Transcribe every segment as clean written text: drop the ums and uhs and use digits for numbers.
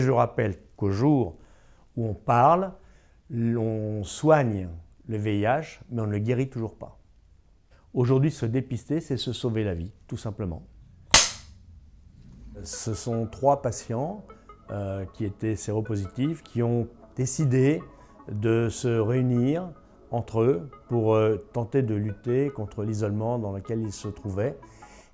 je rappelle qu'au jour où on parle, on soigne le VIH, mais on ne le guérit toujours pas. Aujourd'hui, se dépister, c'est se sauver la vie, tout simplement. Ce sont 3 patients qui étaient séropositifs, qui ont décidé de se réunir entre eux pour tenter de lutter contre l'isolement dans lequel ils se trouvaient.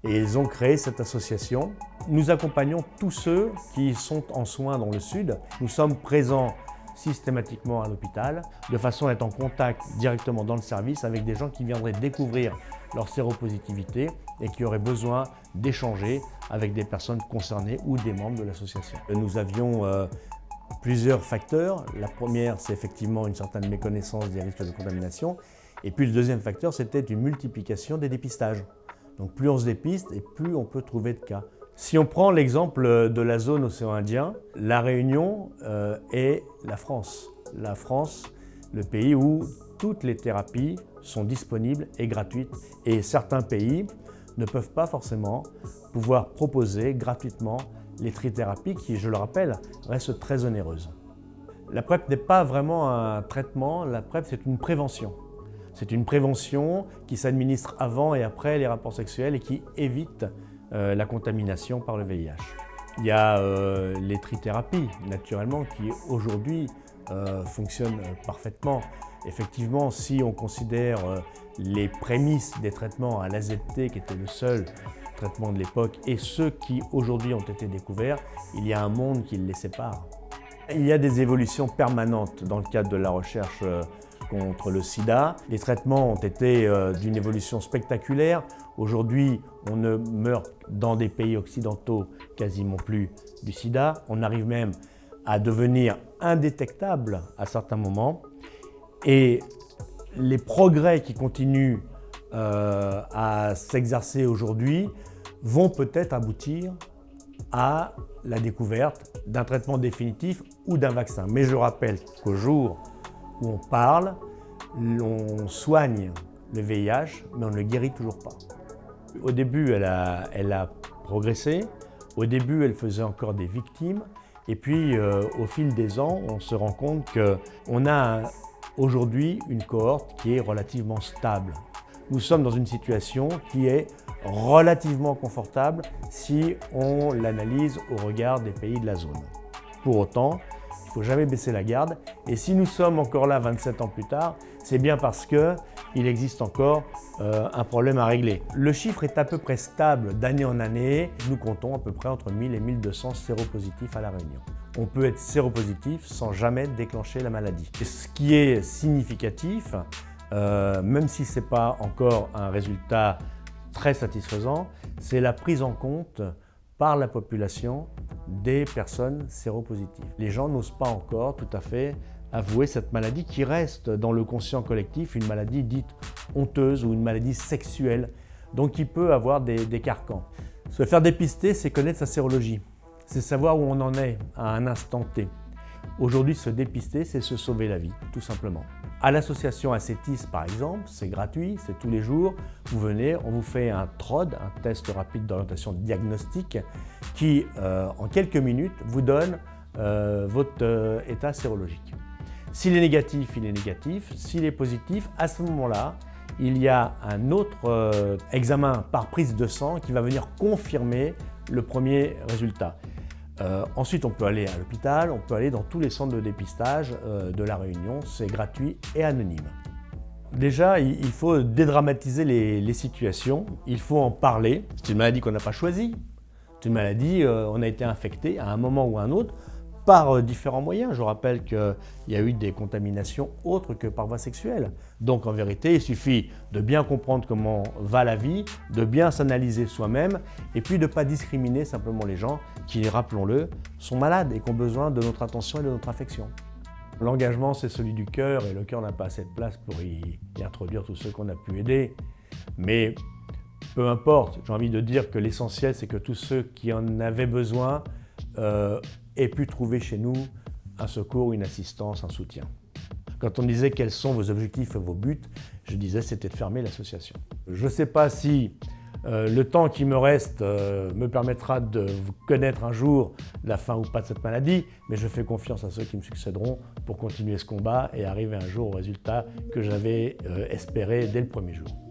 Et ils ont créé cette association. Nous accompagnons tous ceux qui sont en soins dans le Sud. Nous sommes présents systématiquement à l'hôpital, de façon à être en contact directement dans le service avec des gens qui viendraient découvrir leur séropositivité et qui auraient besoin d'échanger avec des personnes concernées ou des membres de l'association. Nous avions plusieurs facteurs. La première, c'est effectivement une certaine méconnaissance des risques de contamination. Et puis le deuxième facteur, c'était une multiplication des dépistages. Donc plus on se dépiste et plus on peut trouver de cas. Si on prend l'exemple de la zone océan Indien, la Réunion est la France. La France, le pays où toutes les thérapies sont disponibles et gratuites. Et certains pays ne peuvent pas forcément pouvoir proposer gratuitement les trithérapies qui, je le rappelle, restent très onéreuses. La PrEP n'est pas vraiment un traitement, la PrEP c'est une prévention. C'est une prévention qui s'administre avant et après les rapports sexuels et qui évite la contamination par le VIH. Il y a les trithérapies, naturellement, qui aujourd'hui fonctionnent parfaitement. Effectivement, si on considère les prémices des traitements à l'AZT, qui était le seul traitement de l'époque, et ceux qui aujourd'hui ont été découverts, il y a un monde qui les sépare. Il y a des évolutions permanentes dans le cadre de la recherche contre le sida. Les traitements ont été d'une évolution spectaculaire. Aujourd'hui, on ne meurt dans des pays occidentaux quasiment plus du sida. On arrive même à devenir indétectable à certains moments. Et les progrès qui continuent à s'exercer aujourd'hui vont peut-être aboutir à la découverte d'un traitement définitif ou d'un vaccin. Mais je rappelle qu'au jour où on parle, on soigne le VIH, mais on ne le guérit toujours pas. Au début, elle a progressé. Au début, elle faisait encore des victimes. Et puis, au fil des ans, on se rend compte qu'on a aujourd'hui une cohorte qui est relativement stable. Nous sommes dans une situation qui est relativement confortable si on l'analyse au regard des pays de la zone. Pour autant, il ne faut jamais baisser la garde. Et si nous sommes encore là 27 ans plus tard, c'est bien parce qu'il existe encore un problème à régler. Le chiffre est à peu près stable d'année en année. Nous comptons à peu près entre 1000 et 1200 séropositifs à La Réunion. On peut être séropositif sans jamais déclencher la maladie. Et ce qui est significatif, même si ce n'est pas encore un résultat très satisfaisant, c'est la prise en compte par la population des personnes séropositives. Les gens n'osent pas encore tout à fait avouer cette maladie qui reste dans le conscient collectif une maladie dite honteuse ou une maladie sexuelle, donc qui peut avoir des carcans. Se faire dépister, c'est connaître sa sérologie, c'est savoir où on en est à un instant T. Aujourd'hui, se dépister, c'est se sauver la vie, tout simplement. À l'association Ascetis, par exemple, c'est gratuit, c'est tous les jours. Vous venez, on vous fait un TROD, un test rapide d'orientation diagnostique, qui, en quelques minutes, vous donne votre état sérologique. S'il est négatif, il est négatif. S'il est positif, à ce moment-là, il y a un autre examen par prise de sang qui va venir confirmer le premier résultat. Ensuite, on peut aller à l'hôpital, on peut aller dans tous les centres de dépistage de La Réunion, c'est gratuit et anonyme. Déjà, il faut dédramatiser les situations, il faut en parler. C'est une maladie qu'on n'a pas choisie, c'est une maladie, on a été infecté à un moment ou à un autre par différents moyens. Je rappelle qu'il y a eu des contaminations autres que par voie sexuelle. Donc en vérité, il suffit de bien comprendre comment va la vie, de bien s'analyser soi-même et puis de ne pas discriminer simplement les gens qui, rappelons-le, sont malades et qui ont besoin de notre attention et de notre affection. L'engagement, c'est celui du cœur et le cœur n'a pas assez de place pour y introduire tous ceux qu'on a pu aider. Mais peu importe, j'ai envie de dire que l'essentiel, c'est que tous ceux qui en avaient besoin aient pu trouver chez nous un secours, une assistance, un soutien. Quand on disait quels sont vos objectifs et vos buts, je disais c'était de fermer l'association. Je ne sais pas si Le temps qui me reste me permettra de connaître un jour la fin ou pas de cette maladie, mais je fais confiance à ceux qui me succéderont pour continuer ce combat et arriver un jour au résultat que j'avais espéré dès le premier jour.